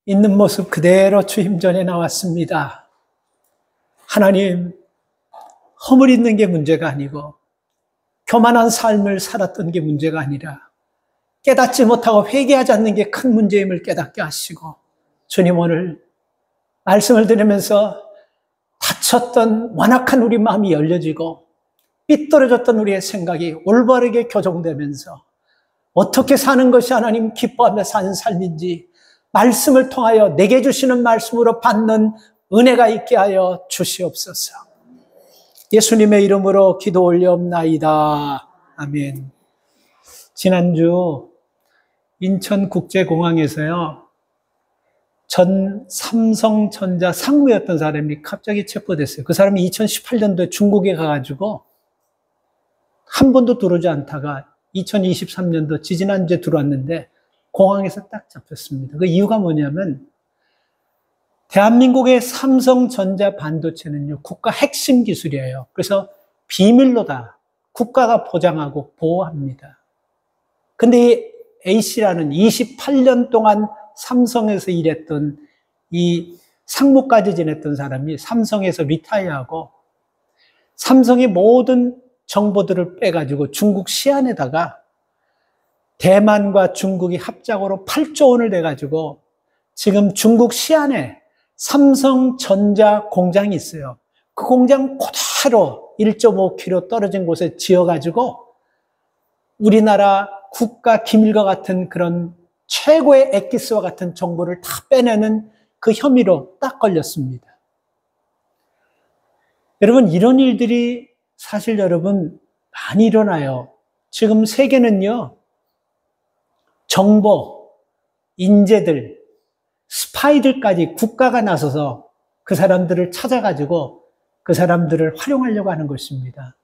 있는 모습 그대로 주님 전에 나왔습니다. 하나님, 허물 있는 게 문제가 아니고 교만한 삶을 살았던 게 문제가 아니라 깨닫지 못하고 회개하지 않는 게 큰 문제임을 깨닫게 하시고, 주님 오늘 말씀을 들으면서 다쳤던 완악한 우리 마음이 열려지고 삐뚤어졌던 우리의 생각이 올바르게 교정되면서 어떻게 사는 것이 하나님 기뻐하며 사는 삶인지 말씀을 통하여 내게 주시는 말씀으로 받는 은혜가 있게 하여 주시옵소서. 예수님의 이름으로 기도 올려옵나이다. 아멘. 지난주 인천국제공항에서요, 전 삼성전자 상무였던 사람이 갑자기 체포됐어요. 그 사람이 2018년도에 중국에 가가지고 한 번도 들어오지 않다가 2023년도 지지난주에 들어왔는데 공항에서 딱 잡혔습니다. 그 이유가 뭐냐면, 대한민국의 삼성전자 반도체는요, 국가 핵심 기술이에요. 그래서 비밀로 다 국가가 보장하고 보호합니다. 근데 이 A씨라는 28년 동안 삼성에서 일했던 이 상무까지 지냈던 사람이 삼성에서 리타이어하고 삼성의 모든 정보들을 빼가지고 중국 시안에다가 대만과 중국이 합작으로 8조 원을 내가지고 지금 중국 시안에 삼성전자 공장이 있어요. 그 공장 그대로 1.5km 떨어진 곳에 지어가지고 우리나라 국가 기밀과 같은 그런 최고의 엑기스와 같은 정보를 다 빼내는 그 혐의로 딱 걸렸습니다. 여러분, 이런 일들이 사실 여러분 많이 일어나요. 지금 세계는요, 정보, 인재들, 스파이들까지 국가가 나서서 그 사람들을 찾아가지고 그 사람들을 활용하려고 하는 것입니다.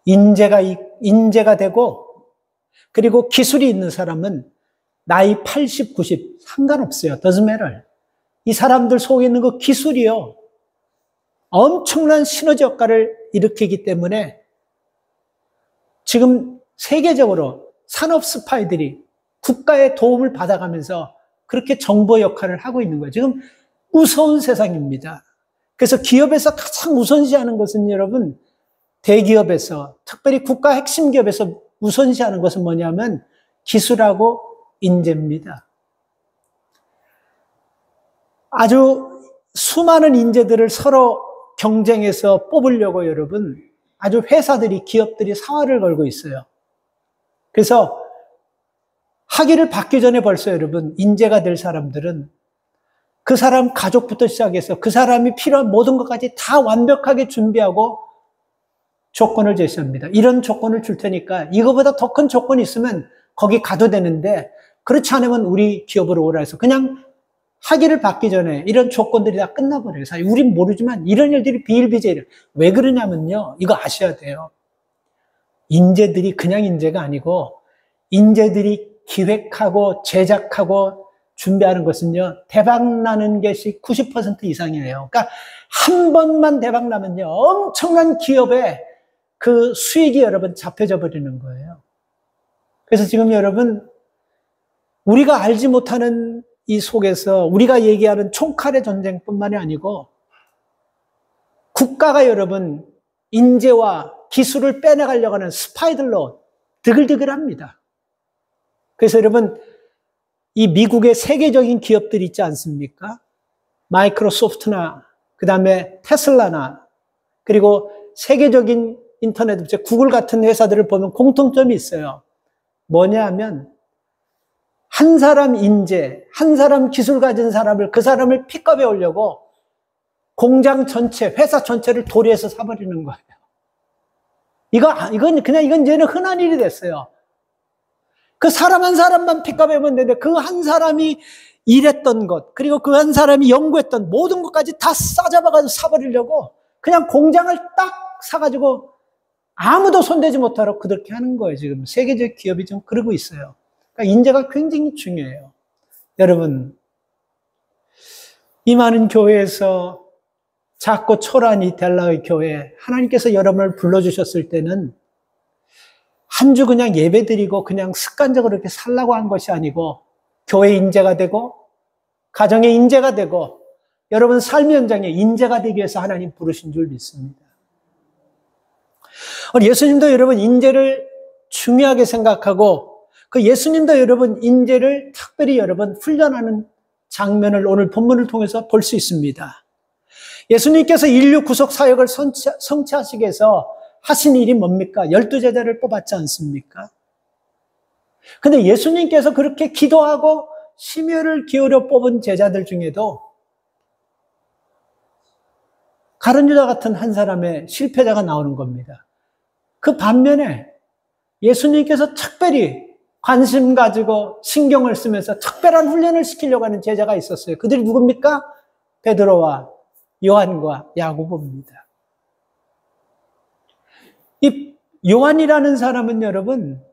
인재가 되고, 그리고 기술이 있는 사람은 나이 80, 90 상관없어요. doesn't matter. 이 사람들 속에 있는 그 기술이요, 엄청난 시너지 효과를 일으키기 때문에 지금 세계적으로 산업 스파이들이 국가의 도움을 받아가면서 그렇게 정보 역할을 하고 있는 거예요. 지금 무서운 세상입니다. 그래서 기업에서 가장 우선시하는 것은 여러분, 대기업에서, 특별히 국가 핵심 기업에서 우선시하는 것은 뭐냐면 기술하고 인재입니다. 아주 수많은 인재들을 서로 경쟁해서 뽑으려고 여러분, 아주 회사들이, 기업들이 사활을 걸고 있어요. 그래서 학위를 받기 전에 벌써 여러분, 인재가 될 사람들은 그 사람 가족부터 시작해서 그 사람이 필요한 모든 것까지 다 완벽하게 준비하고 조건을 제시합니다. 이런 조건을 줄 테니까 이거보다 더 큰 조건이 있으면 거기 가도 되는데, 그렇지 않으면 우리 기업으로 오라 해서 그냥 학위를 받기 전에 이런 조건들이 다 끝나버려요. 사실 우린 모르지만 이런 일들이 비일비재해요. 왜 그러냐면요, 이거 아셔야 돼요. 인재들이 그냥 인재가 아니고, 인재들이 기획하고 제작하고 준비하는 것은요, 대박나는 것이 90% 이상이에요. 그러니까 한 번만 대박나면요, 엄청난 기업의 그 수익이 여러분 잡혀져 버리는 거예요. 그래서 지금 여러분, 우리가 알지 못하는 이 속에서 우리가 얘기하는 총칼의 전쟁뿐만이 아니고, 국가가 여러분 인재와 기술을 빼내가려고 하는 스파이들로 드글드글합니다. 그래서 여러분, 이 미국의 세계적인 기업들이 있지 않습니까? 마이크로소프트나 그 다음에 테슬라나, 그리고 세계적인 인터넷 업체 구글 같은 회사들을 보면 공통점이 있어요. 뭐냐 하면, 한 사람 인재, 한 사람 기술 가진 사람을, 그 사람을 픽업해 오려고 공장 전체, 회사 전체를 도리에서 사버리는 거예요. 이건 이제는 흔한 일이 됐어요. 그 사람 한 사람만 픽업해 오면 되는데, 그 한 사람이 일했던 것, 그리고 그 한 사람이 연구했던 모든 것까지 다 싸잡아가지고 사버리려고 그냥 공장을 딱 사가지고 아무도 손대지 못하도록 그렇게 하는 거예요. 지금 세계적 기업이 좀 그러고 있어요. 그러니까 인재가 굉장히 중요해요. 여러분, 이 많은 교회에서 작고 초라한 이 델라의 교회, 하나님께서 여러분을 불러주셨을 때는 한 주 그냥 예배드리고 그냥 습관적으로 이렇게 살라고 한 것이 아니고, 교회 인재가 되고 가정의 인재가 되고 여러분 삶의 현장의 인재가 되기 위해서 하나님 부르신 줄 믿습니다. 예수님도 여러분 인재를 중요하게 생각하고 그 예수님도 여러분 인재를 특별히 여러분 훈련하는 장면을 오늘 본문을 통해서 볼 수 있습니다. 예수님께서 인류 구속 사역을 성취하시기 위해서 하신 일이 뭡니까? 12제자를 뽑았지 않습니까? 근데 예수님께서 그렇게 기도하고 심혈을 기울여 뽑은 제자들 중에도 가룟 유다 같은 한 사람의 실패자가 나오는 겁니다. 그 반면에 예수님께서 특별히 관심 가지고 신경을 쓰면서 특별한 훈련을 시키려고 하는 제자가 있었어요. 그들이 누굽니까? 베드로와 요한과 야고보입니다. 이 요한이라는 사람은 여러분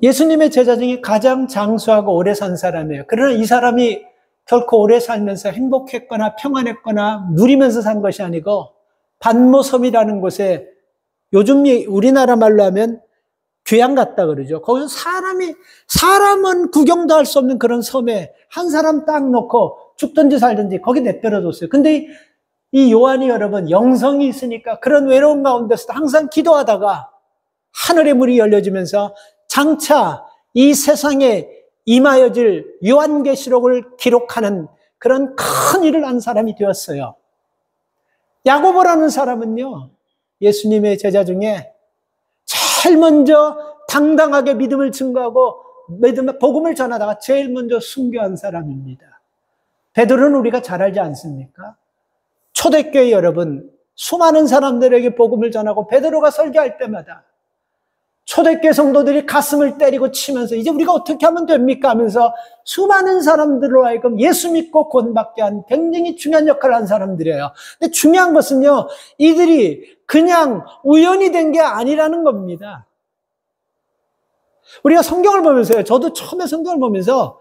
예수님의 제자 중에 가장 장수하고 오래 산 사람이에요. 그러나 이 사람이 결코 오래 살면서 행복했거나 평안했거나 누리면서 산 것이 아니고 반모섬이라는 곳에 요즘 우리나라 말로 하면 귀양 갔다 그러죠. 거기서 사람은 구경도 할 수 없는 그런 섬에 한 사람 딱 놓고 죽든지 살든지 거기 내버려뒀어요. 근데 이 요한이 여러분 영성이 있으니까 그런 외로운 가운데서도 항상 기도하다가 하늘의 문이 열려지면서 장차 이 세상에 임하여질 요한계시록을 기록하는 그런 큰 일을 한 사람이 되었어요. 야고보라는 사람은요, 예수님의 제자 중에 제일 먼저 당당하게 믿음을 증거하고 복음을 전하다가 제일 먼저 순교한 사람입니다. 베드로는 우리가 잘 알지 않습니까? 초대교회 여러분, 수많은 사람들에게 복음을 전하고 베드로가 설교할 때마다 초대교회 성도들이 가슴을 때리고 치면서 이제 우리가 어떻게 하면 됩니까? 하면서 수많은 사람들로 하여금 예수 믿고 구원받게 한 굉장히 중요한 역할을 한 사람들이에요. 근데 중요한 것은요, 이들이 그냥 우연히 된 게 아니라는 겁니다. 우리가 성경을 보면서요, 저도 처음에 성경을 보면서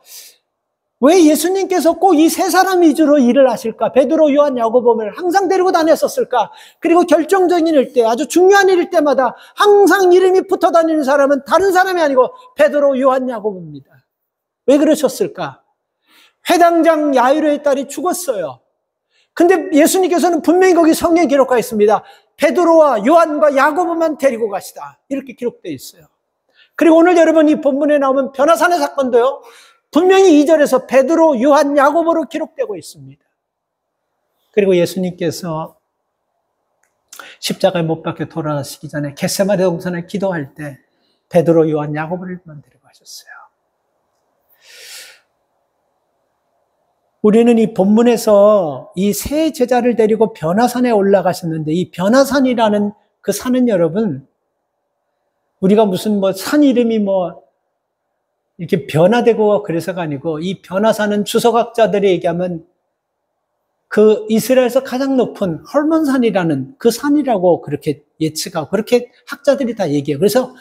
왜 예수님께서 꼭 이 세 사람 위주로 일을 하실까? 베드로, 요한, 야고보를 항상 데리고 다녔었을까? 그리고 결정적인 일 때, 아주 중요한 일일 때마다 항상 이름이 붙어 다니는 사람은 다른 사람이 아니고 베드로, 요한, 야고보입니다. 왜 그러셨을까? 회당장 야이로의 딸이 죽었어요. 근데 예수님께서는 분명히 거기 성경에 기록하여 있습니다. 베드로와 요한과 야고보만 데리고 가시다. 이렇게 기록되어 있어요. 그리고 오늘 여러분 이 본문에 나오면 변화산의 사건도요, 분명히 2절에서 베드로, 요한, 야고보로 기록되고 있습니다. 그리고 예수님께서 십자가에 못 박혀 돌아가시기 전에 겟세마네 동산에 기도할 때 베드로, 요한, 야고보를 데리고 가셨어요. 우리는 이 본문에서 이 세 제자를 데리고 변화산에 올라가셨는데 이 변화산이라는 그 산은 여러분 우리가 무슨 산 이름이 이렇게 변화되고 그래서가 아니고 이 변화산은 주석학자들이 얘기하면 그 이스라엘에서 가장 높은 헐몬산이라는 그 산이라고 그렇게 예측하고 그렇게 학자들이 다 얘기해요. 그래서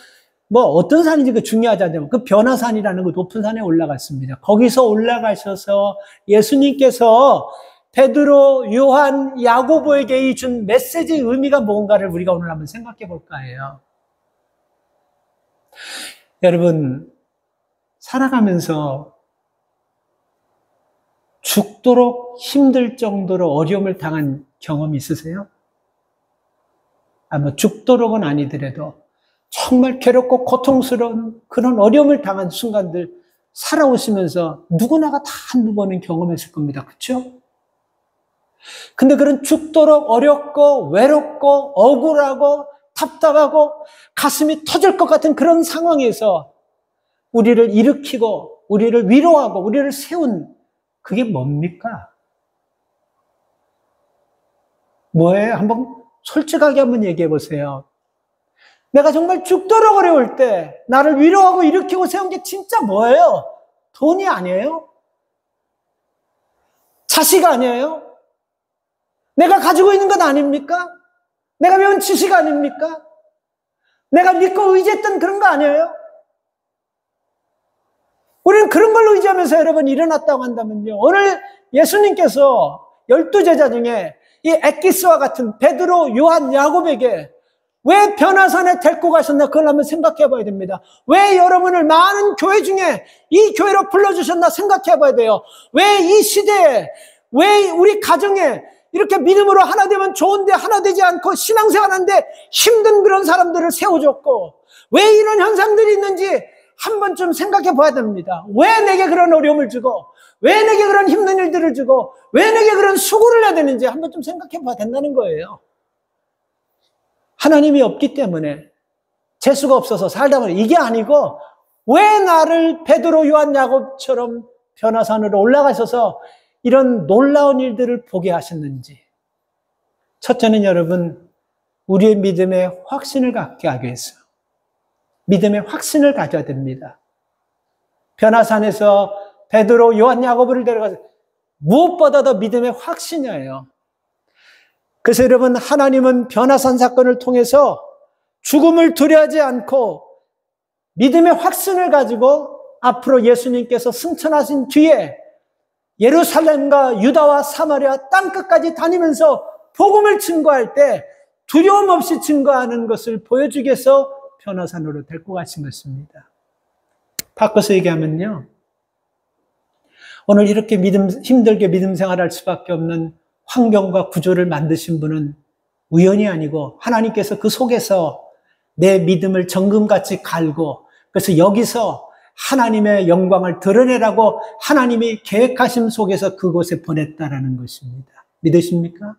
어떤 산인지 그 중요하지 않냐면 그 변화산이라는 그 높은 산에 올라갔습니다. 거기서 올라가셔서 예수님께서 베드로, 요한, 야고보에게 준 메시지의 의미가 뭔가를 우리가 오늘 한번 생각해 볼까 해요. 여러분, 살아가면서 죽도록 힘들 정도로 어려움을 당한 경험이 있으세요? 죽도록은 아니더라도 정말 괴롭고 고통스러운 그런 어려움을 당한 순간들 살아오시면서 누구나가 다 한두 번은 경험했을 겁니다. 그렇죠? 근데 그런 죽도록 어렵고 외롭고 억울하고 답답하고 가슴이 터질 것 같은 그런 상황에서 우리를 일으키고 우리를 위로하고 우리를 세운 그게 뭡니까? 뭐예요? 한번 솔직하게 한번 얘기해 보세요. 내가 정말 죽도록 어려울 때 나를 위로하고 일으키고 세운 게 진짜 뭐예요? 돈이 아니에요? 자식 아니에요? 내가 가지고 있는 것 아닙니까? 내가 배운 지식 아닙니까? 내가 믿고 의지했던 그런 거 아니에요? 우리는 그런 걸로 의지하면서 여러분 일어났다고 한다면요. 오늘 예수님께서 12제자 중에 이 엑기스와 같은 베드로, 요한, 야고보에게 왜 변화산에 데리고 가셨나? 그걸 한번 생각해 봐야 됩니다. 왜 여러분을 많은 교회 중에 이 교회로 불러주셨나 생각해 봐야 돼요. 왜 이 시대에, 왜 우리 가정에 이렇게 믿음으로 하나 되면 좋은데 하나 되지 않고 신앙생활하는데 힘든 그런 사람들을 세워줬고, 왜 이런 현상들이 있는지 한 번쯤 생각해 봐야 됩니다. 왜 내게 그런 어려움을 주고, 왜 내게 그런 힘든 일들을 주고, 왜 내게 그런 수고를 해야 되는지 한 번쯤 생각해 봐야 된다는 거예요. 하나님이 없기 때문에, 재수가 없어서 살다 보니 이게 아니고, 왜 나를 베드로, 요한, 야곱처럼 변화산으로 올라가셔서 이런 놀라운 일들을 보게 하셨는지. 첫째는 여러분, 우리의 믿음의 확신을 갖게 하기 위해서 믿음의 확신을 가져야 됩니다. 변화산에서 베드로, 요한, 야고보를 데려가서 무엇보다 더 믿음의 확신이에요. 그래서 여러분, 하나님은 변화산 사건을 통해서 죽음을 두려워하지 않고 믿음의 확신을 가지고 앞으로 예수님께서 승천하신 뒤에 예루살렘과 유다와 사마리아 땅끝까지 다니면서 복음을 증거할 때 두려움 없이 증거하는 것을 보여주기 위해서 변화산으로 데리고 가신 것입니다. 바꿔서 얘기하면요, 오늘 이렇게 힘들게 믿음 생활할 수밖에 없는 환경과 구조를 만드신 분은 우연이 아니고 하나님께서 그 속에서 내 믿음을 정금같이 갈고, 그래서 여기서 하나님의 영광을 드러내라고 하나님이 계획하심 속에서 그곳에 보냈다라는 것입니다. 믿으십니까?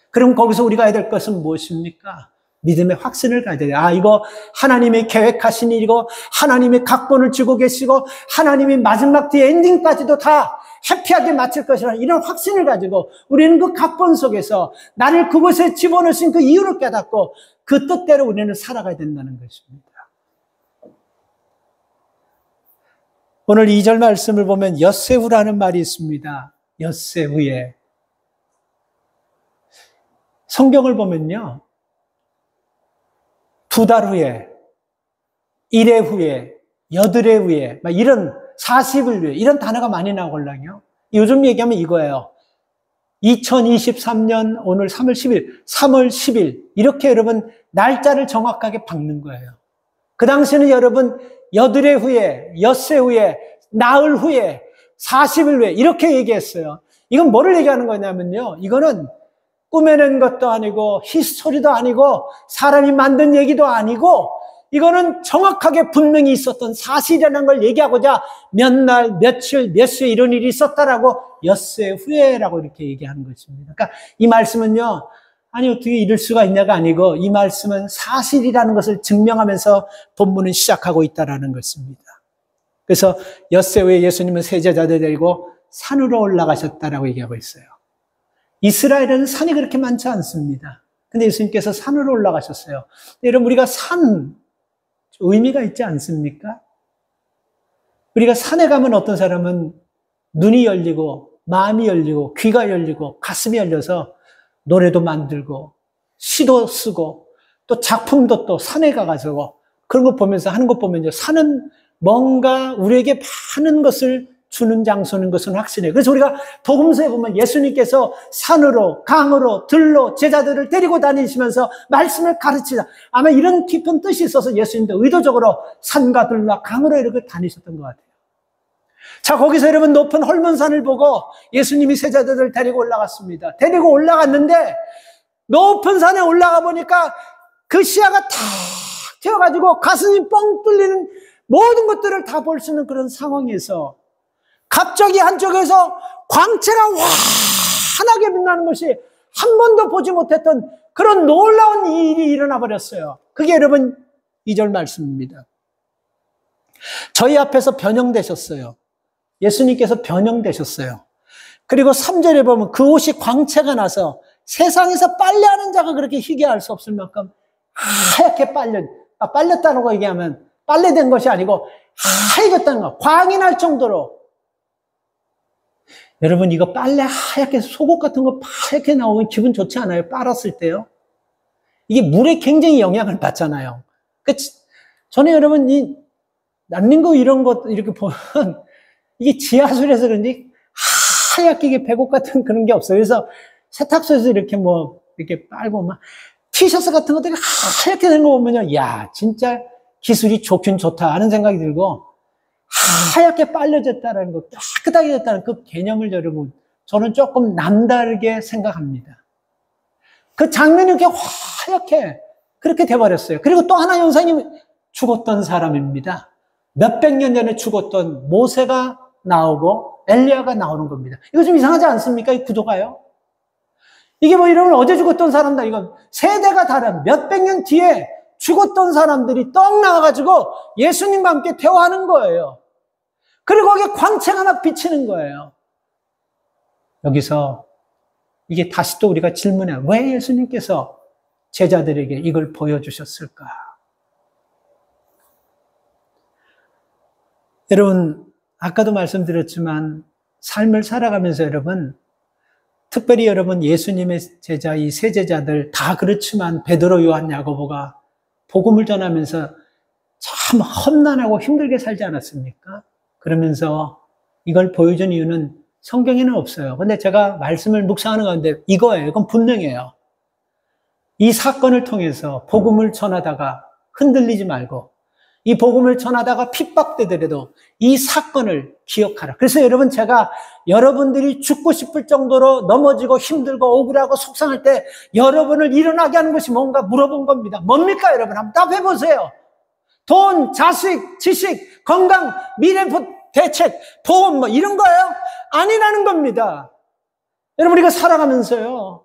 그럼 거기서 우리가 해야 될 것은 무엇입니까? 믿음의 확신을 가져야 돼요. 아, 이거 하나님이 계획하신 일이고, 하나님이 각본을 쥐고 계시고, 하나님이 마지막 뒤에 엔딩까지도 다 해피하게 마칠 것이라는 이런 확신을 가지고 우리는 그 각본 속에서 나를 그곳에 집어넣으신 그 이유를 깨닫고 그 뜻대로 우리는 살아가야 된다는 것입니다. 오늘 2절 말씀을 보면 엿새후라는 말이 있습니다. 엿새후에. 성경을 보면요, 2달 후에, 1회 후에, 8회 후에, 막 이런 40일 후에 이런 단어가 많이 나오거든요. 요즘 얘기하면 이거예요. 2023년 오늘 3월 10일, 3월 10일 이렇게 여러분 날짜를 정확하게 박는 거예요. 그 당시에는 여러분 8회 후에, 엿새 후에, 나흘 후에, 40일 후에 이렇게 얘기했어요. 이건 뭐를 얘기하는 거냐면요, 이거는 꾸며낸 것도 아니고 히스토리도 아니고 사람이 만든 얘기도 아니고 이거는 정확하게 분명히 있었던 사실이라는 걸 얘기하고자 몇 날, 며칠, 몇 시에 이런 일이 있었다라고 엿새 후에라고 이렇게 얘기하는 것입니다. 그러니까 이 말씀은요, 아니 어떻게 이럴 수가 있냐가 아니고 이 말씀은 사실이라는 것을 증명하면서 본문은 시작하고 있다라는 것입니다. 그래서 엿새 후에 예수님은 세 제자들 데리고 산으로 올라가셨다라고 얘기하고 있어요. 이스라엘에는 산이 그렇게 많지 않습니다. 근데 예수님께서 산으로 올라가셨어요. 여러분, 우리가 산 의미가 있지 않습니까? 우리가 산에 가면 어떤 사람은 눈이 열리고 마음이 열리고 귀가 열리고 가슴이 열려서 노래도 만들고 시도 쓰고 또 작품도 또 산에 가가지고 그런 거 보면서 하는 거 보면요, 산은 뭔가 우리에게 많은 것을 주는 장소는 것은 확신해요. 그래서 우리가 복음서에 보면 예수님께서 산으로, 강으로, 들로 제자들을 데리고 다니시면서 말씀을 가르치자. 아마 이런 깊은 뜻이 있어서 예수님도 의도적으로 산과 들과 강으로 이렇게 다니셨던 것 같아요. 자, 거기서 여러분 높은 헐몬산을 보고 예수님이 제자들을 데리고 올라갔습니다. 데리고 올라갔는데 높은 산에 올라가 보니까 그 시야가 탁 튀어가지고 가슴이 뻥 뚫리는 모든 것들을 다 볼 수 있는 그런 상황에서 갑자기 한쪽에서 광채가 환하게 빛나는 것이 한 번도 보지 못했던 그런 놀라운 일이 일어나 버렸어요. 그게 여러분 2절 말씀입니다. 저희 앞에서 변형되셨어요. 예수님께서 변형되셨어요. 그리고 3절에 보면 그 옷이 광채가 나서 세상에서 빨래하는 자가 그렇게 희귀할 수 없을 만큼 하얗게 빨렸다고 얘기하면 빨래된 것이 아니고 하얘졌다는 거, 광이 날 정도로. 여러분, 이거 빨래 하얗게 속옷 같은 거 하얗게 나오면 기분 좋지 않아요? 빨았을 때요. 이게 물에 굉장히 영향을 받잖아요. 저는 여러분 이 난닝구 이런 것 이렇게 보면 이게 지하수라서 그런지 하얗게 이게 배옷 같은 그런 게 없어요. 그래서 세탁소에서 이렇게 이렇게 빨고 막 티셔츠 같은 것들이 하얗게 된 거 보면요, 야, 진짜 기술이 좋긴 좋다 하는 생각이 들고, 하얗게 빨려졌다는 것, 깨끗하게 됐다는 그 개념을 여러분, 저는 조금 남다르게 생각합니다. 그 장면이 이렇게 하얗게 그렇게 돼버렸어요. 그리고 또 하나 현상이 죽었던 사람입니다. 몇백 년 전에 죽었던 모세가 나오고 엘리야가 나오는 겁니다. 이거 좀 이상하지 않습니까? 이 구도가요. 이게 뭐 이러면 어제 죽었던 사람다. 이건 세대가 다른 몇백 년 뒤에 죽었던 사람들이 떡 나와가지고 예수님과 함께 대화하는 거예요. 그리고 거기에 광채가 막 비치는 거예요. 여기서 이게 다시 또 우리가 질문해. 왜 예수님께서 제자들에게 이걸 보여주셨을까? 여러분, 아까도 말씀드렸지만 삶을 살아가면서 여러분, 특별히 여러분 예수님의 제자, 이 세 제자들 다 그렇지만 베드로, 요한, 야고보가 복음을 전하면서 참 험난하고 힘들게 살지 않았습니까? 그러면서 이걸 보여준 이유는 성경에는 없어요. 근데 제가 말씀을 묵상하는 가운데 이거예요. 이건 분명해요. 이 사건을 통해서 복음을 전하다가 흔들리지 말고 이 복음을 전하다가 핍박되더라도 이 사건을 기억하라. 그래서 여러분, 제가 여러분들이 죽고 싶을 정도로 넘어지고 힘들고 억울하고 속상할 때 여러분을 일어나게 하는 것이 뭔가 물어본 겁니다. 뭡니까 여러분? 한번 답해보세요. 돈, 자식, 지식, 건강, 미래 대책, 보험 뭐 이런 거예요? 아니라는 겁니다. 여러분, 우리가 살아가면서요,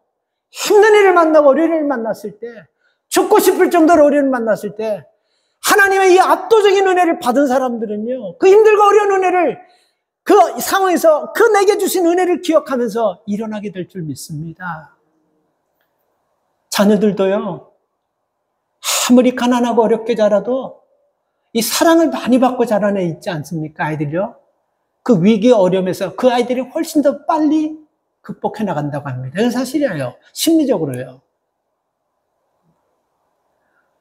힘든 일을 만나고 어려운 일을 만났을 때, 죽고 싶을 정도로 어려운 일을 만났을 때 하나님의 이 압도적인 은혜를 받은 사람들은요, 그 힘들고 어려운 은혜를 그 상황에서 그 내게 주신 은혜를 기억하면서 일어나게 될 줄 믿습니다. 자녀들도요, 아무리 가난하고 어렵게 자라도 이 사랑을 많이 받고 자란 애 있지 않습니까? 아이들이요. 그 위기 어려움에서 그 아이들이 훨씬 더 빨리 극복해 나간다고 합니다. 이건 사실이에요. 심리적으로요.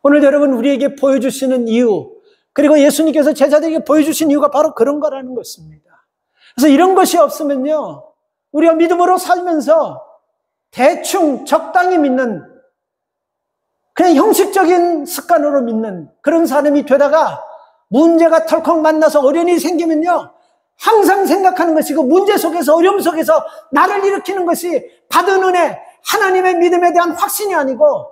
오늘 여러분 우리에게 보여주시는 이유, 그리고 예수님께서 제자들에게 보여주신 이유가 바로 그런 거라는 것입니다. 그래서 이런 것이 없으면요, 우리가 믿음으로 살면서 대충 적당히 믿는, 그냥 형식적인 습관으로 믿는 그런 사람이 되다가 문제가 털컥 만나서 어려운 일이 생기면요, 항상 생각하는 것이 그 문제 속에서, 어려움 속에서 나를 일으키는 것이 받은 은혜, 하나님의 믿음에 대한 확신이 아니고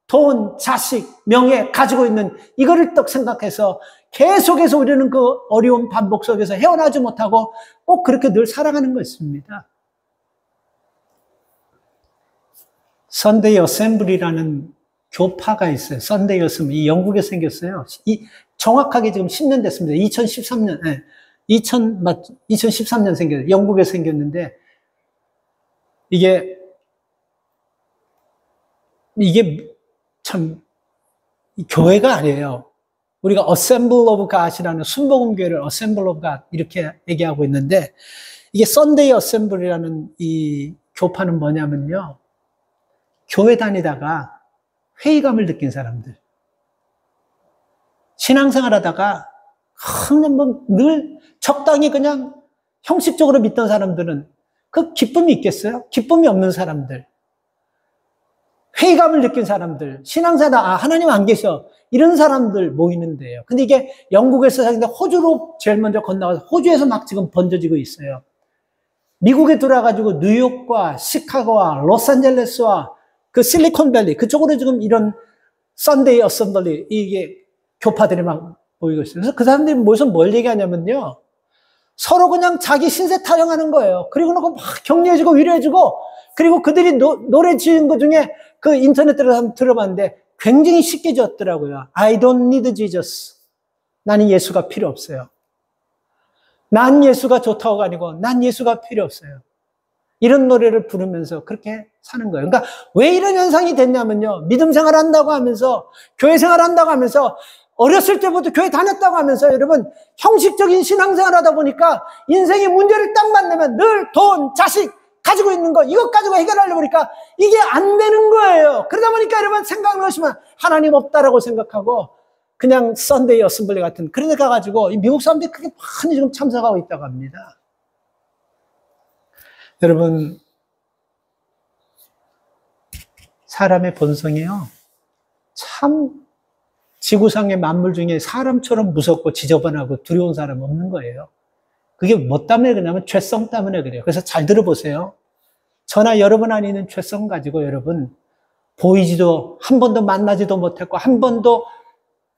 돈, 자식, 명예 가지고 있는 이거를 떡 생각해서 계속해서 우리는 그 어려운 반복 속에서 헤어나지 못하고 꼭 그렇게 늘 살아가는 것입니다. 선데이 어셈블리라는 교파가 있어요. 선데이 어셈블리. 이 영국에 생겼어요. 정확하게 지금 10년 됐습니다. 2013년, 네. 2013년 생겼어요. 영국에 생겼는데, 이게 참, 교회가 아니에요. 우리가 Assembly of God이라는 순복음교회를 Assembly of God 이렇게 얘기하고 있는데, 이게 Sunday Assembly라는 이 교파는 뭐냐면요, 교회 다니다가 회의감을 느낀 사람들, 신앙생활 하다가 그냥 뭐 늘 적당히 그냥 형식적으로 믿던 사람들은 그 기쁨이 있겠어요? 기쁨이 없는 사람들, 회의감을 느낀 사람들, 신앙사다, 하나님 안 계셔, 이런 사람들 모이는데요. 근데 이게 영국에서 사는데 호주로 제일 먼저 건너가서 호주에서 막 지금 번져지고 있어요. 미국에 들어와가지고 뉴욕과 시카고와 로스앤젤레스와 그 실리콘밸리 그쪽으로 지금 이런 썬데이 어셈블리 이게 교파들이 막 모이고 있어요. 그래서 그 사람들이 모여서 뭘 얘기하냐면요, 서로 그냥 자기 신세 타령하는 거예요. 그리고 막 격려해주고 위로해주고, 그리고 그들이 노래 지은 것 중에 그 인터넷 들어서 들어봤는데 굉장히 쉽게 지었더라고요. I don't need Jesus. 나는 예수가 필요 없어요. 난 예수가 좋다고가 아니고 난 예수가 필요 없어요. 이런 노래를 부르면서 그렇게 사는 거예요. 그러니까 왜 이런 현상이 됐냐면요, 믿음 생활 한다고 하면서, 교회 생활 한다고 하면서, 어렸을 때부터 교회 다녔다고 하면서 여러분 형식적인 신앙생활 하다 보니까 인생의 문제를 딱 만나면 늘 돈, 자식 가지고 있는 거, 이것 가지고 해결하려고 그러니까 이게 안 되는 거예요. 그러다 보니까 여러분 생각을 하시면 하나님 없다라고 생각하고 그냥 썬데이 어셈블리 같은 그런 데 가가지고 미국 사람들이 그게 많이 지금 참석하고 있다고 합니다. 여러분, 사람의 본성이요. 참 지구상의 만물 중에 사람처럼 무섭고 지저분하고 두려운 사람 없는 거예요. 그게 뭐 때문에 그러냐면 죄성 때문에 그래요. 그래서 잘 들어보세요. 저나 여러분 안에 있는 죄성 가지고 여러분 보이지도 한 번도 만나지도 못했고 한 번도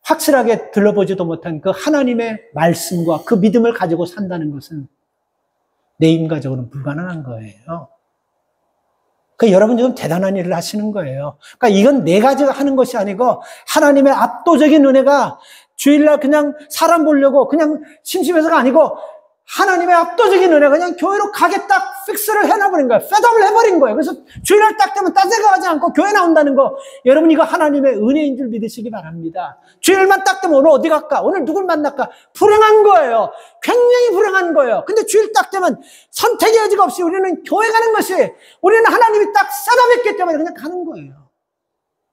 확실하게 들어보지도 못한 그 하나님의 말씀과 그 믿음을 가지고 산다는 것은 내 인간적으로는 불가능한 거예요. 그러니까 여러분 지금 대단한 일을 하시는 거예요. 그러니까 이건 내 가지고 하는 것이 아니고 하나님의 압도적인 은혜가 주일날 그냥 사람 보려고 그냥 심심해서가 아니고 하나님의 압도적인 은혜가 그냥 교회로 가겠다 픽스를 해놔버린 거예요. 셋업을 해버린 거예요. 그래서 주일날 딱 되면 딴 생각하지 않고 교회 나온다는 거, 여러분 이거 하나님의 은혜인 줄 믿으시기 바랍니다. 주일만 딱 되면 오늘 어디 갈까? 오늘 누굴 만날까? 불행한 거예요. 굉장히 불행한 거예요. 근데 주일 딱 되면 선택의 여지가 없이 우리는 교회 가는 것이, 우리는 하나님이 딱 셋업했기 때문에 그냥 가는 거예요.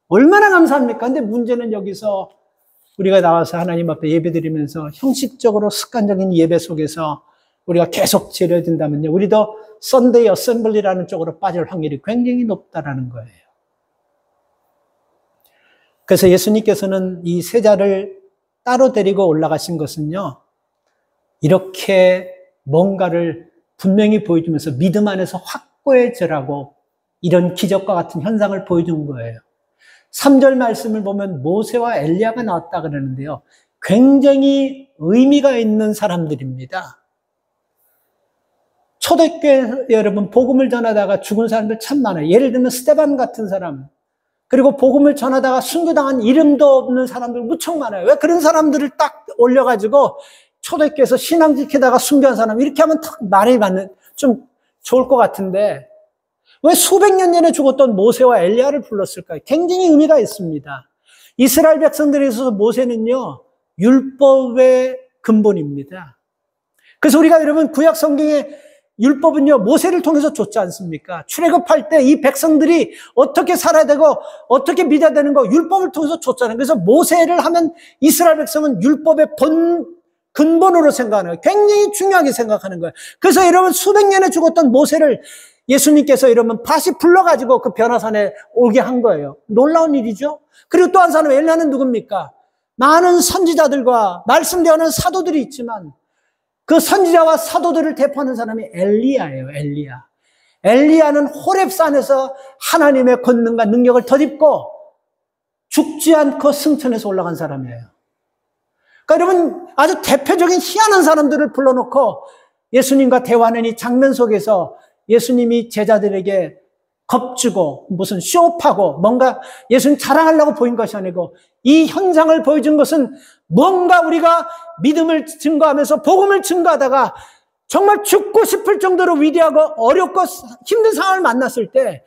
얼마나 감사합니까? 근데 문제는 여기서 우리가 나와서 하나님 앞에 예배드리면서 형식적으로 습관적인 예배 속에서 우리가 계속 재려진다면요, 우리도 썬데이 어셈블리라는 쪽으로 빠질 확률이 굉장히 높다라는 거예요. 그래서 예수님께서는 이 세자를 따로 데리고 올라가신 것은요, 이렇게 뭔가를 분명히 보여주면서 믿음 안에서 확고해져라고 이런 기적과 같은 현상을 보여준 거예요. 3절 말씀을 보면 모세와 엘리야가 나왔다 그러는데요, 굉장히 의미가 있는 사람들입니다. 초대교회 여러분 복음을 전하다가 죽은 사람들 참 많아요. 예를 들면 스데반 같은 사람, 그리고 복음을 전하다가 순교당한 이름도 없는 사람들 무척 많아요. 왜 그런 사람들을 딱 올려가지고 초대교회에서 신앙 지키다가 순교한 사람 이렇게 하면 탁 말이 맞는, 좀 좋을 것 같은데 왜 수백 년 전에 죽었던 모세와 엘리야를 불렀을까요? 굉장히 의미가 있습니다. 이스라엘 백성들에 있어서 모세는요, 율법의 근본입니다. 그래서 우리가 여러분 구약 성경에 율법은요, 모세를 통해서 줬지 않습니까? 출애굽할 때 이 백성들이 어떻게 살아야 되고 어떻게 믿어야 되는 거 율법을 통해서 줬잖아요. 그래서 모세를 하면 이스라엘 백성은 율법의 근본으로 생각하는 거예요. 굉장히 중요하게 생각하는 거예요. 그래서 여러분 수백 년에 죽었던 모세를 예수님께서 여러분 다시 불러가지고 그 변화산에 오게 한 거예요. 놀라운 일이죠. 그리고 또 한 사람 엘리야는 누굽니까? 많은 선지자들과 말씀대하는 사도들이 있지만 그 선지자와 사도들을 대표하는 사람이 엘리야예요. 엘리야는 호렙산에서 하나님의 권능과 능력을 덧입고 죽지 않고 승천해서 올라간 사람이에요. 그러니까 여러분 아주 대표적인 희한한 사람들을 불러놓고 예수님과 대화하는 이 장면 속에서 예수님이 제자들에게 겁주고 무슨 쇼업하고 뭔가 예수님 자랑하려고 보인 것이 아니고 이 현상을 보여준 것은 뭔가 우리가 믿음을 증거하면서 복음을 증거하다가 정말 죽고 싶을 정도로 위대하고 어렵고 힘든 상황을 만났을 때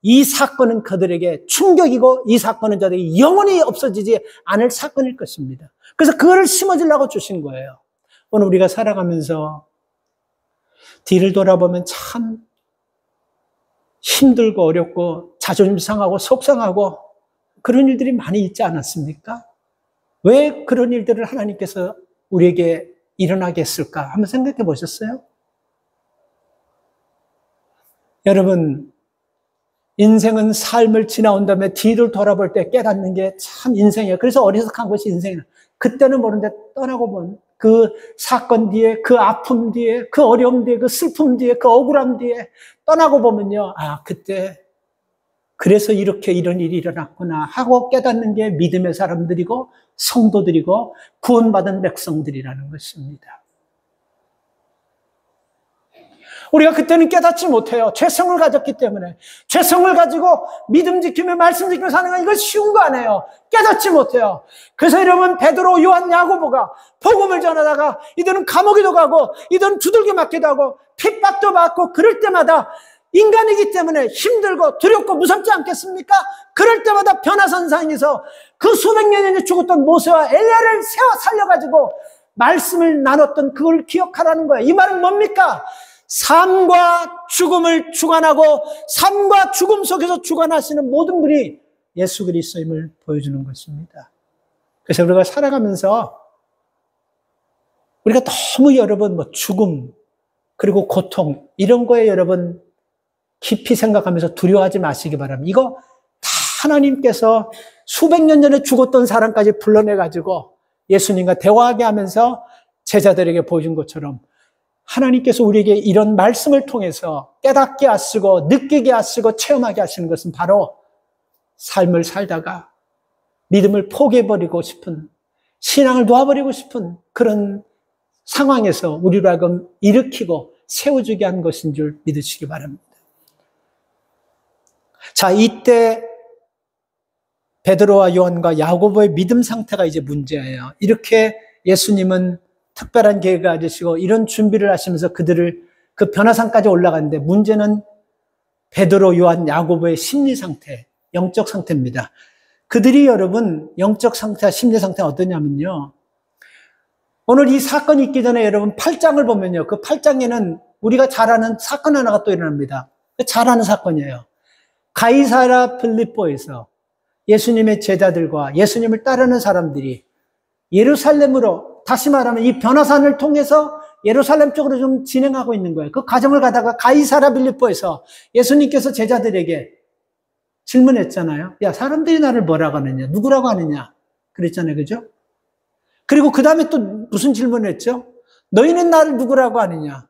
이 사건은 그들에게 충격이고 이 사건은 저들에게 영원히 없어지지 않을 사건일 것입니다. 그래서 그거를 심어주려고 주신 거예요. 오늘 우리가 살아가면서 뒤를 돌아보면 참 힘들고 어렵고 자존심 상하고 속상하고 그런 일들이 많이 있지 않았습니까? 왜 그런 일들을 하나님께서 우리에게 일어나게 했을까? 한번 생각해 보셨어요? 여러분, 인생은 삶을 지나온 다음에 뒤를 돌아볼 때 깨닫는 게 참 인생이에요. 그래서 어리석한 것이 인생이에요. 그때는 모르는데 떠나고 본 그 사건 뒤에, 그 아픔 뒤에, 그 어려움 뒤에, 그 슬픔 뒤에, 그 억울함 뒤에 떠나고 보면요, 아, 그때 그래서 이렇게 이런 일이 일어났구나 하고 깨닫는 게 믿음의 사람들이고 성도들이고 구원받은 백성들이라는 것입니다. 우리가 그때는 깨닫지 못해요. 죄성을 가졌기 때문에. 죄성을 가지고 믿음 지키며 말씀 지키며 사는 건 이거 쉬운 거 아니에요. 깨닫지 못해요. 그래서 여러분 베드로, 요한, 야고보가 복음을 전하다가 이들은 감옥에도 가고 이들은 두들겨 맞기도 하고 핍박도 받고 그럴 때마다 인간이기 때문에 힘들고 두렵고 무섭지 않겠습니까? 그럴 때마다 변화선상에서 그 수백 년 전에 죽었던 모세와 엘리야를 세워 살려가지고 말씀을 나눴던 그걸 기억하라는 거예요. 이 말은 뭡니까? 삶과 죽음을 주관하고 삶과 죽음 속에서 주관하시는 모든 분이 예수 그리스도임을 보여주는 것입니다. 그래서 우리가 살아가면서 우리가 너무 여러분 뭐 죽음 그리고 고통 이런 거에 여러분 깊이 생각하면서 두려워하지 마시기 바랍니다. 이거 다 하나님께서 수백 년 전에 죽었던 사람까지 불러내가지고 예수님과 대화하게 하면서 제자들에게 보여준 것처럼 하나님께서 우리에게 이런 말씀을 통해서 깨닫게 하시고 느끼게 하시고 체험하게 하시는 것은 바로 삶을 살다가 믿음을 포기해버리고 싶은, 신앙을 놓아버리고 싶은 그런 상황에서 우리로 하여금 일으키고 세워주게 한 것인 줄 믿으시기 바랍니다. 자, 이때 베드로와 요한과 야고보의 믿음 상태가 이제 문제예요. 이렇게 예수님은 특별한 계획을 가지시고 이런 준비를 하시면서 그들을 그 변화산까지 올라갔는데 문제는 베드로, 요한, 야고보의 심리 상태, 영적 상태입니다. 그들이 여러분 영적 상태와 심리 상태가 어떠냐면요. 오늘 이 사건이 있기 전에 여러분 8장을 보면요. 그 8장에는 우리가 잘 아는 사건 하나가 또 일어납니다. 잘 아는 사건이에요. 가이사랴 필립보에서 예수님의 제자들과 예수님을 따르는 사람들이 예루살렘으로, 다시 말하면 이 변화산을 통해서 예루살렘 쪽으로 좀 진행하고 있는 거예요. 그 과정을 가다가 가이사랴 필립보에서 예수님께서 제자들에게 질문했잖아요. 야, 사람들이 나를 뭐라고 하느냐? 누구라고 하느냐? 그랬잖아요. 그죠? 그리고 그 다음에 또 무슨 질문을 했죠? 너희는 나를 누구라고 하느냐?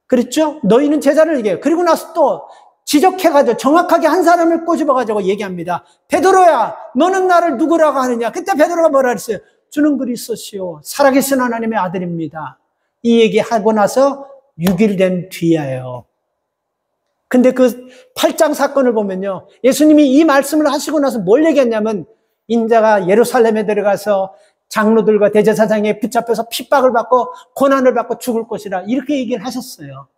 그랬죠? 너희는 제자를 얘기해요. 그리고 나서 또 지적해가지고 정확하게 한 사람을 꼬집어가지고 얘기합니다. 베드로야, 너는 나를 누구라고 하느냐? 그때 베드로가 뭐라 그랬어요? 주는 그리스도시요 살아계신 하나님의 아들입니다. 이 얘기하고 나서 6일 된 뒤에요. 근데 그 8장 사건을 보면요. 예수님이 이 말씀을 하시고 나서 뭘 얘기했냐면 인자가 예루살렘에 들어가서 장로들과 대제사장에 붙잡혀서 핍박을 받고 고난을 받고 죽을 것이라 이렇게 얘기를 하셨어요.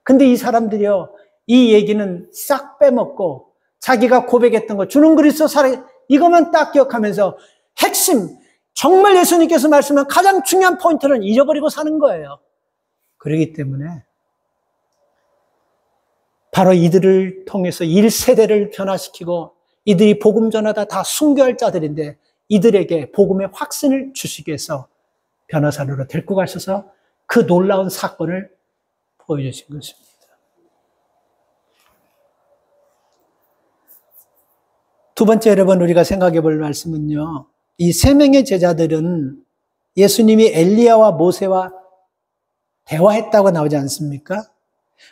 근데 이 사람들이요. 이 얘기는 싹 빼먹고 자기가 고백했던 거 주는 그리스도 살아 이것만 딱 기억하면서 핵심 정말 예수님께서 말씀한 가장 중요한 포인트는 잊어버리고 사는 거예요. 그렇기 때문에 바로 이들을 통해서 1세대를 변화시키고 이들이 복음 전하다 다 순교할 자들인데 이들에게 복음의 확신을 주시기 위해서 변호사로 데리고 가셔서 그 놀라운 사건을 보여주신 것입니다. 두 번째 여러분 우리가 생각해 볼 말씀은요. 이 세 명의 제자들은 예수님이 엘리야와 모세와 대화했다고 나오지 않습니까?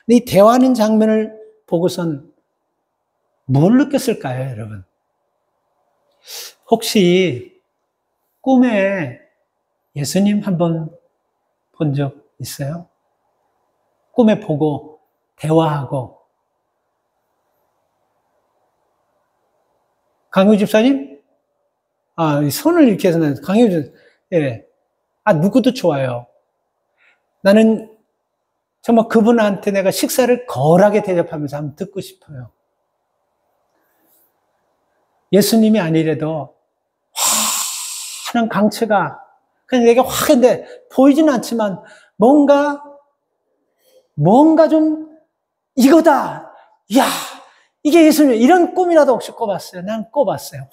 근데 이 대화하는 장면을 보고선 뭘 느꼈을까요, 여러분? 혹시 꿈에 예수님 한번 본 적 있어요? 꿈에 보고 대화하고. 강효 집사님? 손을 이렇게 해서 강효 집사님, 예. 누구도 좋아요. 나는 정말 그분한테 내가 식사를 거하게 대접하면서 한번 듣고 싶어요. 예수님이 아니래도 환한 강체가 그냥 내게 확 근데 보이지는 않지만 뭔가 좀 이거다. 야, 이게 예수님 이런 꿈이라도 혹시 꿔봤어요? 난 꿔봤어요.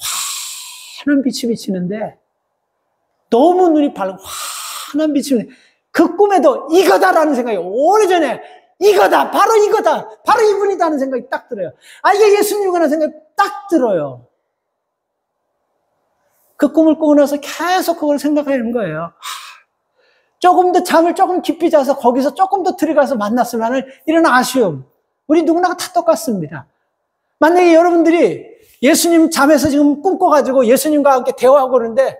환한 빛이 비치는데 너무 눈이 밝고 환한 빛이 비치는데 그 꿈에도 이거다라는 생각이 오래전에 이거다, 바로 이거다, 바로 이분이다 하는 생각이 딱 들어요. 이게 예수님이구나 생각이 딱 들어요. 그 꿈을 꾸고 나서 계속 그걸 생각하는 거예요. 조금 더 잠을 조금 깊이 자서 거기서 조금 더 들어가서 만났으면 하는 이런 아쉬움. 우리 누구나가 다 똑같습니다. 만약에 여러분들이 예수님 잠에서 지금 꿈꿔가지고 예수님과 함께 대화하고 그러는데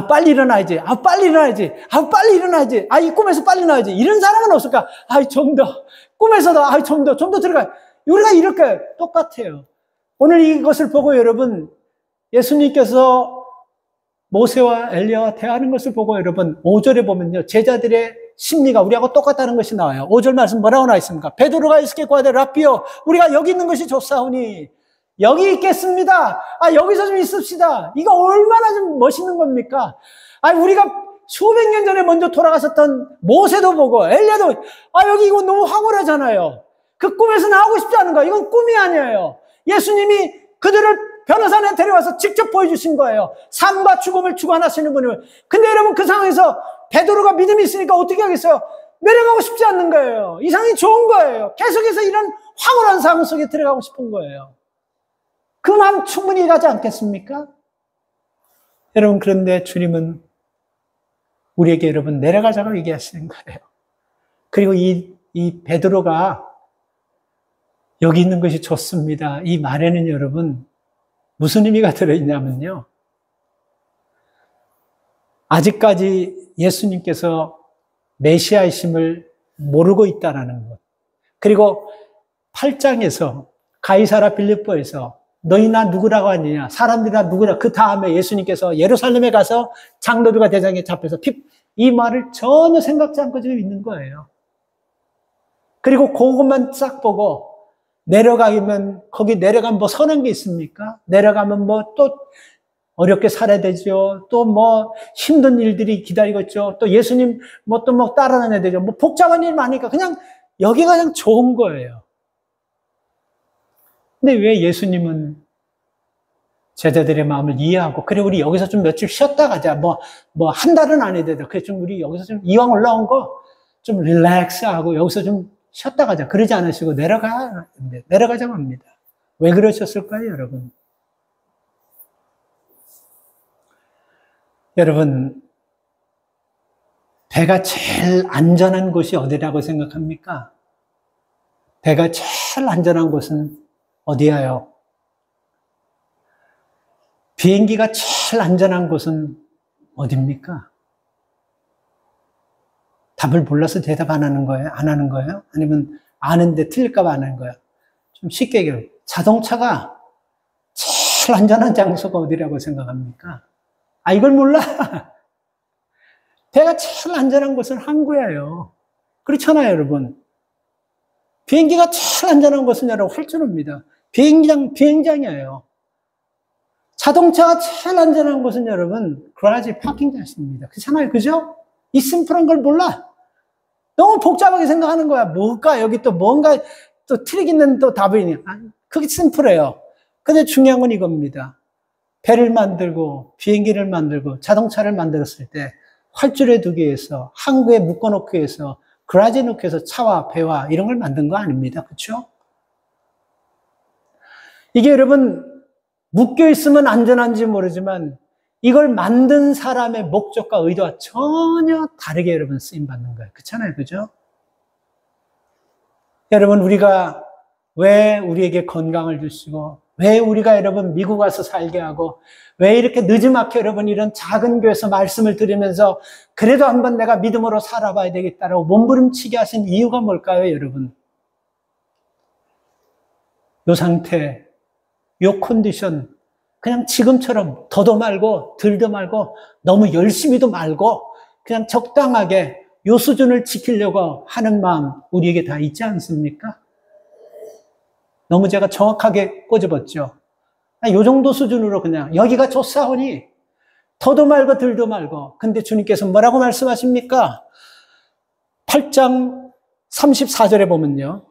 빨리 일어나야지. 빨리 일어나야지. 빨리 일어나야지. 이 꿈에서 빨리 나야지. 이런 사람은 없을까? 좀 더. 꿈에서도, 좀 더 들어가. 우리가 이렇게 똑같아요. 오늘 이것을 보고 여러분, 예수님께서 모세와 엘리야와 대화하는 것을 보고 여러분, 5절에 보면요. 제자들의 심리가 우리하고 똑같다는 것이 나와요. 5절 말씀 뭐라고 나와 있습니까? 베드로가 이스게 구하되 라삐요. 우리가 여기 있는 것이 좋사오니. 여기 있겠습니다. 여기서 좀 있읍시다. 이거 얼마나 좀 멋있는 겁니까? 우리가 수백 년 전에 먼저 돌아가셨던 모세도 보고 엘리야도 여기 이거 너무 황홀하잖아요. 그 꿈에서 나오고 싶지 않은 거예요. 이건 꿈이 아니에요. 예수님이 그들을 변호사에 데려와서 직접 보여주신 거예요. 삶과 죽음을 주관하시는 분을. 근데 여러분 그 상황에서 베드로가 믿음이 있으니까 어떻게 하겠어요? 내려가고 싶지 않는 거예요. 이 상황이 좋은 거예요. 계속해서 이런 황홀한 상황 속에 들어가고 싶은 거예요. 그 마음 충분히 가지 않겠습니까? 여러분, 그런데 주님은 우리에게 여러분 내려가자고 얘기하시는 거예요. 그리고 이 베드로가 여기 있는 것이 좋습니다. 이 말에는 여러분 무슨 의미가 들어있냐면요. 아직까지 예수님께서 메시아이심을 모르고 있다라는 것. 그리고 8장에서 가이사라 빌립보에서 너희 나 누구라고 하느냐, 사람들이 나 누구냐. 그 다음에 예수님께서 예루살렘에 가서 장로들과 대장에 잡혀서 이 말을 전혀 생각지 않고 지금 있는 거예요. 그리고 그것만 싹 보고 내려가면 거기 내려가면 뭐 선한 게 있습니까? 내려가면 뭐 또 어렵게 살아야 되죠. 또 뭐 힘든 일들이 기다리고 있죠. 또 예수님 뭐 또 뭐 따라다녀야 되죠. 뭐 복잡한 일 많으니까 그냥 여기가 그냥 좋은 거예요. 근데 왜 예수님은 제자들의 마음을 이해하고, 그래, 우리 여기서 좀 며칠 쉬었다 가자. 뭐 한 달은 안 해야 되다. 그래, 좀 우리 여기서 좀 이왕 올라온 거 좀 릴렉스하고 여기서 좀 쉬었다 가자. 그러지 않으시고 내려가자고 합니다. 왜 그러셨을까요, 여러분? 여러분, 배가 제일 안전한 곳이 어디라고 생각합니까? 배가 제일 안전한 곳은 어디예요? 비행기가 제일 안전한 곳은 어디입니까? 답을 몰라서 대답 안 하는 거예요? 안 하는 거예요? 아니면 아는데 틀릴까 봐 안 하는 거예요? 좀 쉽게 얘기해요. 자동차가 제일 안전한 장소가 어디라고 생각합니까? 아, 이걸 몰라? 배가 제일 안전한 곳은 항구예요. 그렇잖아요, 여러분. 비행기가 제일 안전한 곳은 여러분 활주로입니다. 비행장이에요. 자동차가 제일 안전한 곳은 여러분 그라지 파킹장입니다. 그렇잖아요, 그죠? 이 심플한 걸 몰라. 너무 복잡하게 생각하는 거야. 뭘까? 여기 또 뭔가 또 트릭 있는 또 답이 있냐. 그게 심플해요. 근데 중요한 건 이겁니다. 배를 만들고 비행기를 만들고 자동차를 만들었을 때 활주로에 두기 위해서, 항구에 묶어놓기 위해서, 그라지에 놓기 위해서 차와 배와 이런 걸 만든 거 아닙니다. 그렇죠? 이게 여러분 묶여있으면 안전한지 모르지만 이걸 만든 사람의 목적과 의도와 전혀 다르게 여러분 쓰임받는 거예요. 그렇잖아요. 그죠? 여러분, 우리가 왜 우리에게 건강을 주시고, 왜 우리가 여러분 미국 와서 살게 하고, 왜 이렇게 늦지막히 여러분 이런 작은 교회에서 말씀을 들으면서 그래도 한번 내가 믿음으로 살아봐야 되겠다라고 몸부림치게 하신 이유가 뭘까요, 여러분? 요 상태, 요 컨디션, 그냥 지금처럼 더도 말고 덜도 말고 너무 열심히도 말고 그냥 적당하게 요 수준을 지키려고 하는 마음 우리에게 다 있지 않습니까? 너무 제가 정확하게 꼬집었죠. 요 정도 수준으로 그냥 여기가 좋사오니 더도 말고 덜도 말고. 근데 주님께서 뭐라고 말씀하십니까? 8장 34절에 보면요.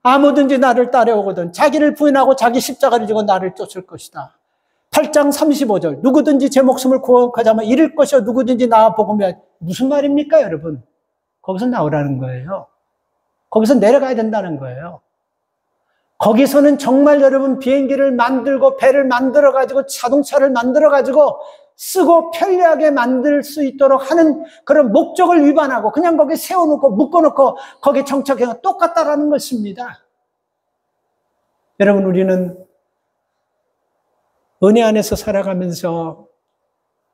아무든지 나를 따라오거든 자기를 부인하고 자기 십자가를 지고 나를 쫓을 것이다. 8장 35절 누구든지 제 목숨을 구원하자면 잃을 것이요 누구든지 나와 복음이야. 무슨 말입니까, 여러분? 거기서 나오라는 거예요. 거기서 내려가야 된다는 거예요. 거기서는 정말 여러분 비행기를 만들고 배를 만들어가지고 자동차를 만들어가지고 쓰고 편리하게 만들 수 있도록 하는 그런 목적을 위반하고 그냥 거기 세워놓고 묶어놓고 거기에 정착해서 똑같다라는 것입니다. 여러분, 우리는 은혜 안에서 살아가면서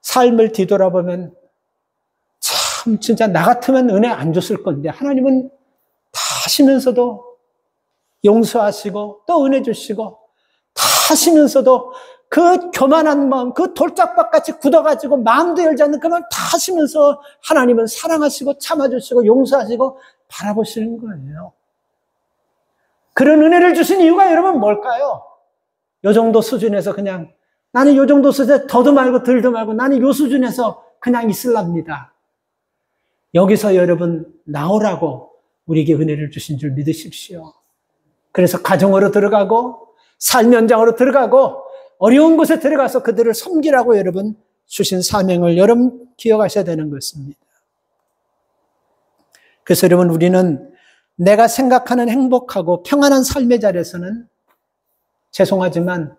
삶을 뒤돌아보면 참 진짜 나 같으면 은혜 안 줬을 건데 하나님은 다 하시면서도 용서하시고 또 은혜 주시고 다 하시면서도 그 교만한 마음, 그 돌짝밭같이 굳어가지고 마음도 열지 않는 그 마음 다 하시면서 하나님은 사랑하시고 참아주시고 용서하시고 바라보시는 거예요. 그런 은혜를 주신 이유가 여러분 뭘까요? 요 정도 수준에서 그냥 나는 요 정도 수준에 더도 말고 덜도 말고 나는 요 수준에서 그냥 있을랍니다. 여기서 여러분 나오라고 우리에게 은혜를 주신 줄 믿으십시오. 그래서 가정으로 들어가고 삶 현장으로 들어가고 어려운 곳에 들어가서 그들을 섬기라고 여러분 주신 사명을 여러분 기억하셔야 되는 것입니다. 그래서 여러분 우리는 내가 생각하는 행복하고 평안한 삶의 자리에서는 죄송하지만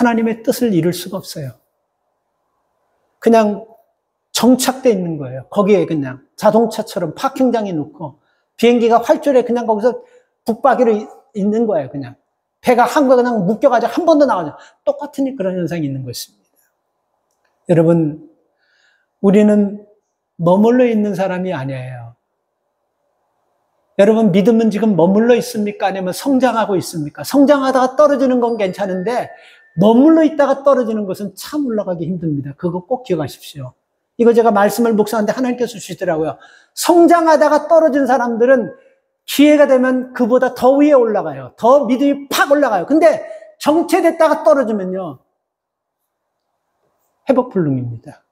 하나님의 뜻을 이룰 수가 없어요. 그냥 정착되어 있는 거예요. 거기에 그냥 자동차처럼 파킹장에 놓고 비행기가 활주로에 그냥 거기서 북박이로 있는 거예요. 그냥 배가 한국에 그냥 묶여가지고 한 번도 나가죠. 똑같은 그런 현상이 있는 것입니다. 여러분, 우리는 머물러 있는 사람이 아니에요. 여러분, 믿음은 지금 머물러 있습니까? 아니면 성장하고 있습니까? 성장하다가 떨어지는 건 괜찮은데 머물러 있다가 떨어지는 것은 참 올라가기 힘듭니다. 그거 꼭 기억하십시오. 이거 제가 말씀을 묵상하는데 하나님께서 주시더라고요. 성장하다가 떨어진 사람들은 기회가 되면 그보다 더 위에 올라가요. 더 믿음이 팍 올라가요. 근데 정체됐다가 떨어지면요, 회복불능입니다.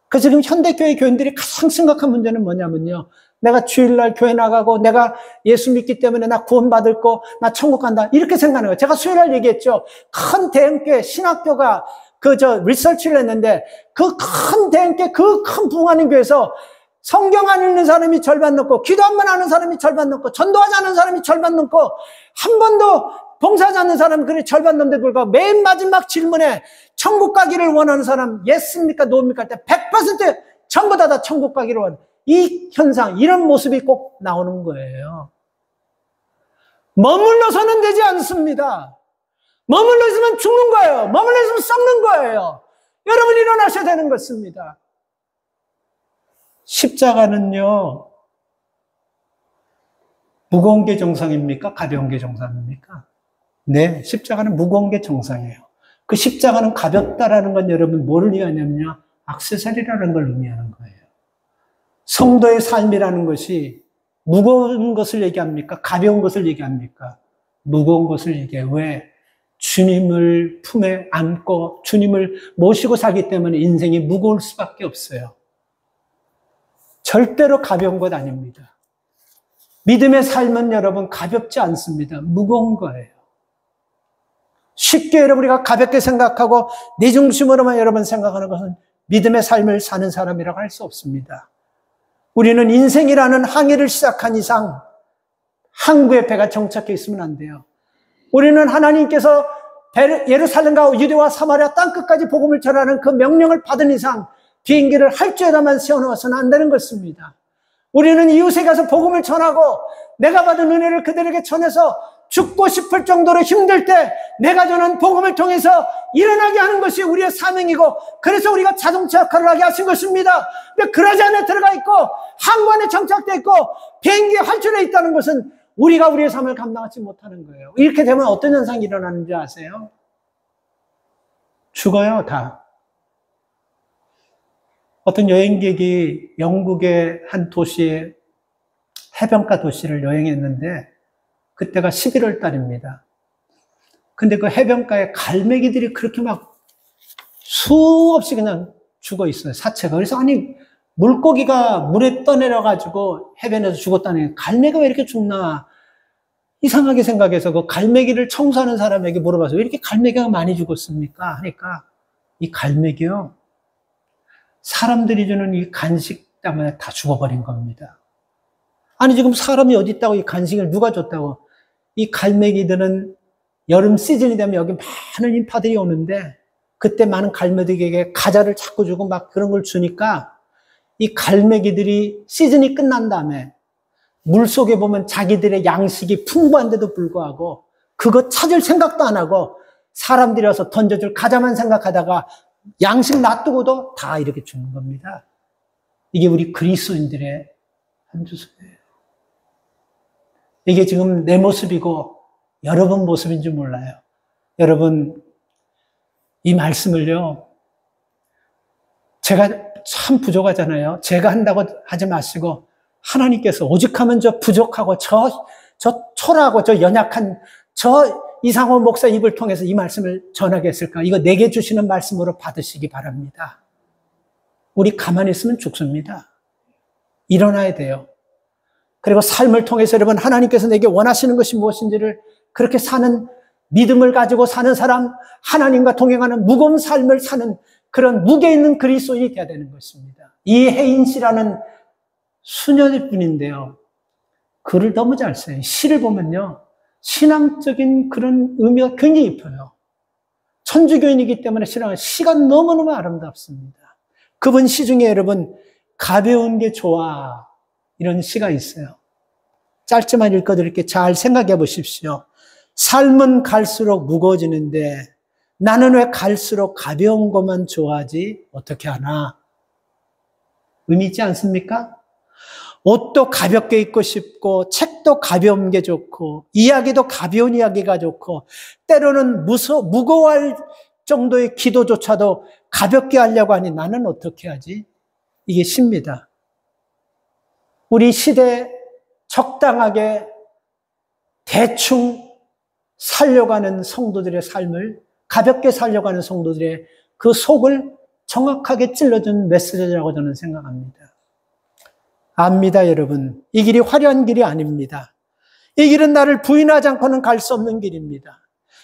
그래서 지금 현대교회 교인들이 가장 심각한 문제는 뭐냐면요, 내가 주일날 교회 나가고 내가 예수 믿기 때문에 나 구원받을 거, 나 천국 간다, 이렇게 생각하는 거예요. 제가 수요일날 얘기했죠. 큰 대형교회 신학교가 리서치를 했는데 그 큰 대형교회, 그 큰 부흥하는 교회에서 성경 안 읽는 사람이 절반 넘고 기도 한 번 하는 사람이 절반 넘고 전도하지 않는 사람이 절반 넘고 한 번도 봉사하지 않는 사람은 그래 절반 넘는데 불구하고 맨 마지막 질문에 천국 가기를 원하는 사람 예스입니까 노입니까 할 때 100% 전부 다 천국 가기를 원해요. 이 현상, 이런 모습이 꼭 나오는 거예요. 머물러서는 되지 않습니다. 머물러 있으면 죽는 거예요. 머물러 있으면 썩는 거예요. 여러분 일어나셔야 되는 것입니다. 십자가는요, 무거운 게 정상입니까? 가벼운 게 정상입니까? 네, 십자가는 무거운 게 정상이에요. 그 십자가는 가볍다라는 건 여러분 뭐를 의미하냐면요, 액세서리라는 걸 의미하는 거예요. 성도의 삶이라는 것이 무거운 것을 얘기합니까? 가벼운 것을 얘기합니까? 무거운 것을 얘기해요. 왜? 주님을 품에 안고 주님을 모시고 살기 때문에 인생이 무거울 수밖에 없어요. 절대로 가벼운 것 아닙니다. 믿음의 삶은 여러분 가볍지 않습니다. 무거운 거예요. 쉽게 여러분 우리가 가볍게 생각하고 내 중심으로만 여러분 생각하는 것은 믿음의 삶을 사는 사람이라고 할 수 없습니다. 우리는 인생이라는 항해를 시작한 이상 항구의 배가 정착해 있으면 안 돼요. 우리는 하나님께서 예루살렘과 유대와 사마리아 땅끝까지 복음을 전하는 그 명령을 받은 이상 비행기를 할주에다만 세워놓아서는 안 되는 것입니다. 우리는 이웃에 가서 복음을 전하고 내가 받은 은혜를 그들에게 전해서 죽고 싶을 정도로 힘들 때 내가 전한 복음을 통해서 일어나게 하는 것이 우리의 사명이고, 그래서 우리가 자동차 역할을 하게 하신 것입니다. 근데 그러지 않에 들어가 있고 항구 안에 정착되어 있고 비행기에 활주로에 있다는 것은 우리가 우리의 삶을 감당하지 못하는 거예요. 이렇게 되면 어떤 현상이 일어나는지 아세요? 죽어요, 다. 어떤 여행객이 영국의 한 도시에, 해변가 도시를 여행했는데 그때가 11월 달입니다. 근데 그 해변가에 갈매기들이 그렇게 막 수없이 그냥 죽어 있어요, 사체가. 그래서 아니, 물고기가 물에 떠내려가지고 해변에서 죽었다니 갈매기가 왜 이렇게 죽나 이상하게 생각해서 그 갈매기를 청소하는 사람에게 물어봐서 왜 이렇게 갈매기가 많이 죽었습니까? 하니까 이 갈매기요, 사람들이 주는 이 간식 때문에 다 죽어버린 겁니다. 아니 지금 사람이 어디 있다고 이 간식을 누가 줬다고. 이 갈매기들은 여름 시즌이 되면 여기 많은 인파들이 오는데 그때 많은 갈매기에게 과자를 자꾸 주고 막 그런 걸 주니까 이 갈매기들이 시즌이 끝난 다음에 물속에 보면 자기들의 양식이 풍부한데도 불구하고 그거 찾을 생각도 안 하고 사람들이 와서 던져줄 과자만 생각하다가 양식 놔두고도 다 이렇게 죽는 겁니다. 이게 우리 그리스도인들의 한 주소예요. 이게 지금 내 모습이고 여러분 모습인지 몰라요. 여러분, 이 말씀을요, 제가 참 부족하잖아요. 제가 한다고 하지 마시고 하나님께서 오직하면 저 부족하고 저 초라하고 저 연약한 저 이상호 목사 입을 통해서 이 말씀을 전하겠을까? 이거 내게 주시는 말씀으로 받으시기 바랍니다. 우리 가만히 있으면 죽습니다. 일어나야 돼요. 그리고 삶을 통해서 여러분 하나님께서 내게 원하시는 것이 무엇인지를 그렇게 사는 믿음을 가지고 사는 사람, 하나님과 동행하는 무거운 삶을 사는 그런 무게 있는 그리스도인이 되어야 되는 것입니다. 이혜인 씨라는 수녀일 뿐인데요, 글을 너무 잘 써요. 시를 보면요, 신앙적인 그런 의미가 굉장히 깊어요. 천주교인이기 때문에 신앙은 시가 너무너무 아름답습니다. 그분 시 중에 여러분 가벼운 게 좋아 이런 시가 있어요. 짧지만 읽어드릴게요. 잘 생각해 보십시오. 삶은 갈수록 무거워지는데 나는 왜 갈수록 가벼운 것만 좋아하지 어떻게 하나? 의미 있지 않습니까? 옷도 가볍게 입고 싶고 책도 가벼운 게 좋고 이야기도 가벼운 이야기가 좋고 때로는 무거워할 정도의 기도조차도 가볍게 하려고 하니 나는 어떻게 하지? 이게 시입니다. 우리 시대에 적당하게 대충 살려고 하는 성도들의 삶을 가볍게 살려고 하는 성도들의 그 속을 정확하게 찔러준 메시지라고 저는 생각합니다. 압니다, 여러분. 이 길이 화려한 길이 아닙니다. 이 길은 나를 부인하지 않고는 갈 수 없는 길입니다.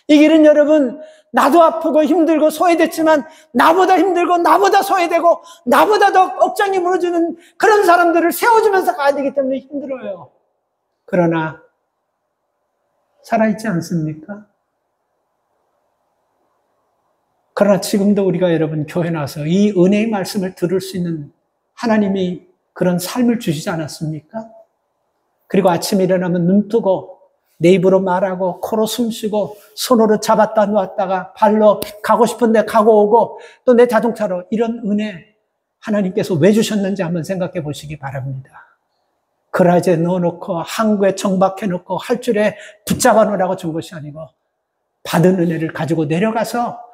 이 길은 여러분, 나도 아프고 힘들고 소외됐지만 나보다 힘들고 나보다 소외되고 나보다 더 억장이 무너지는 그런 사람들을 세워주면서 가야 되기 때문에 힘들어요. 그러나 살아있지 않습니까? 그러나 지금도 우리가 여러분 교회 나와서 이 은혜의 말씀을 들을 수 있는 하나님이 그런 삶을 주시지 않았습니까? 그리고 아침에 일어나면 눈 뜨고 내 입으로 말하고 코로 숨쉬고 손으로 잡았다 놓았다가 발로 가고 싶은데 가고 오고 또 내 자동차로 이런 은혜 하나님께서 왜 주셨는지 한번 생각해 보시기 바랍니다. 그라지에 넣어놓고 항구에 정박해놓고 할 줄에 붙잡아 놓으라고 준 것이 아니고 받은 은혜를 가지고 내려가서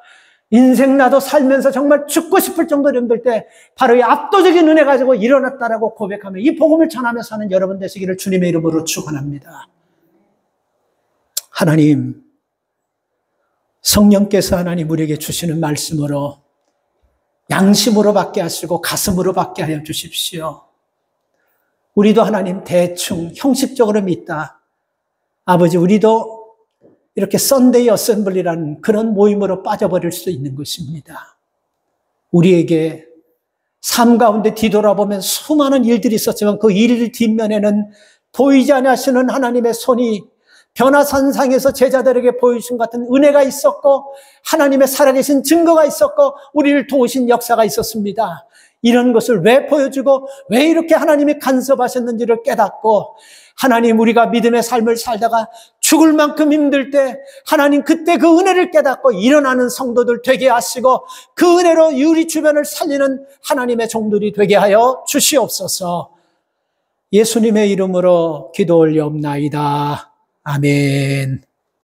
인생 나도 살면서 정말 죽고 싶을 정도로 힘들 때 바로 이 압도적인 은혜 가지고 일어났다라고 고백하며 이 복음을 전하며 사는 여러분 되시기를 주님의 이름으로 축원합니다. 하나님, 성령께서 하나님 우리에게 주시는 말씀으로 양심으로 받게 하시고 가슴으로 받게 하여 주십시오. 우리도 하나님 대충 형식적으로 믿다. 아버지, 우리도 이렇게 썬데이 어셈블리라는 그런 모임으로 빠져버릴 수 있는 것입니다. 우리에게 삶 가운데 뒤돌아보면 수많은 일들이 있었지만 그 일 뒷면에는 보이지 않으시는 하나님의 손이 변화산상에서 제자들에게 보여주신 같은 은혜가 있었고 하나님의 살아계신 증거가 있었고 우리를 도우신 역사가 있었습니다. 이런 것을 왜 보여주고 왜 이렇게 하나님이 간섭하셨는지를 깨닫고 하나님 우리가 믿음의 삶을 살다가 죽을 만큼 힘들 때 하나님 그때 그 은혜를 깨닫고 일어나는 성도들 되게 하시고 그 은혜로 우리 주변을 살리는 하나님의 종들이 되게 하여 주시옵소서. 예수님의 이름으로 기도 올려옵나이다. 아멘.